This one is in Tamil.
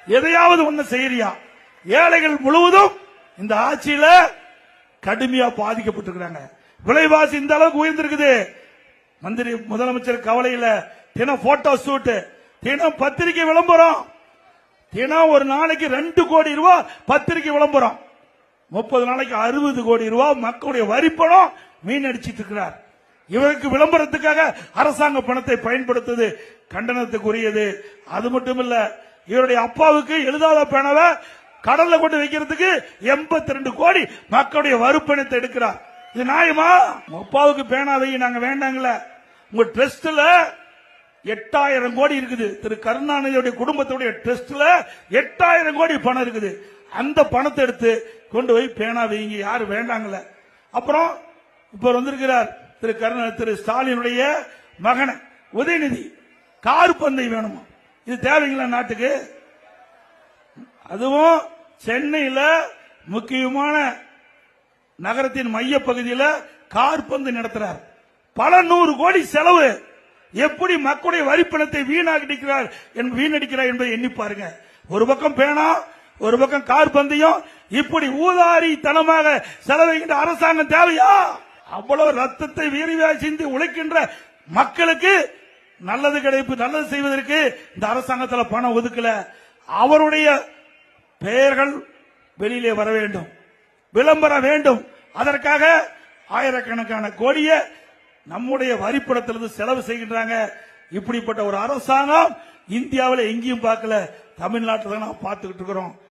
எதையாவது ஒண்ணு செய்யறியா? ஏழைகள் முழுவதும் இந்த ஆட்சியில கடுமையா பாதிக்கப்பட்டிருக்கிறாங்க. விலைவாசி இந்த அளவுக்கு உயர்ந்திருக்குது. மந்திரி முதலமைச்சர் கவலையில தினம் போட்டோ ஷூட், தினம் பத்திரிகை விளம்பரம், தினம் ஒரு நாளைக்கு 2 கோடி ரூபாய் பத்திரிகை விளம்பரம், 30 நாளைக்கு 60 கோடி ரூபாய் மக்களுடைய வரிப்பணம் மீனடிச்சிட்டு இருக்கிறார். இவருக்கு விளம்பரத்துக்காக அரசாங்க பணத்தை பயன்படுத்துவது கண்டனத்துக்குரியது. அது மட்டுமில்ல, இவருடைய அப்பாவுக்கு எழுதாத பேனாவை கடல்ல கொண்டு வைக்கிறதுக்கு 82 கோடி மக்களுடைய வரிப்பணத்தை எடுக்கிறார். இது நியாயமா? அப்பாவுக்கு பேனாவை நாங்க வேண்டாங்கல. உங்க ட்ரஸ்ட்ல 8000 கோடி இருக்குது. திரு கருணாநிதியுடைய குடும்பத்துடைய ட்ரஸ்ட்ல 8000 கோடி பணம் இருக்குது. அந்த பணத்தை எடுத்து கொண்டு போய் பேனா வைங்க. யாரு வேண்டாங்கல. அப்புறம் இப்ப வந்திருக்கிறார் திரு ஸ்டாலினுடைய மகன் உதயநிதி, கார் பந்தய வேணுமா? இது தேவைங்களா நாட்டுக்கு? அதுவும் சென்னையில முக்கியமான நகரத்தின் மைய பகுதியில் கார் பந்து நடத்துறார். பல 100 கோடி செலவு. எப்படி மக்களுடைய வரிப்பணத்தை வீணடிக்கிறார் என்பதை எண்ணி பாருங்க. ஒரு பக்கம் பேனா, ஒரு பக்கம் கார் பந்தயம், இப்படி ஊதாரி தனமாக செலவைகின்ற அரசாங்கம் தேவையா? அவ்வளவு ரத்தத்தை வீரியாக சிந்தி உழைக்கின்ற மக்களுக்கு நல்லது நல்லது செய்வதற்கு இந்த அரசாங்கத்தில் பணம் ஒதுக்கல. அவருடைய பெயர்கள் வெளியிலே வர வேண்டும், விளம்பரம் வேண்டும். அதற்காக ஆயிரக்கணக்கான கோடியை நம்முடைய வரிப்பணத்திலிருந்து செலவு செய்கின்றாங்க. இப்படிப்பட்ட ஒரு அரசாங்கம் இந்தியாவில் எங்கேயும் பார்க்கல. தமிழ்நாட்டில் தான் நாம் பார்த்துக்கிட்டு இருக்கிறோம்.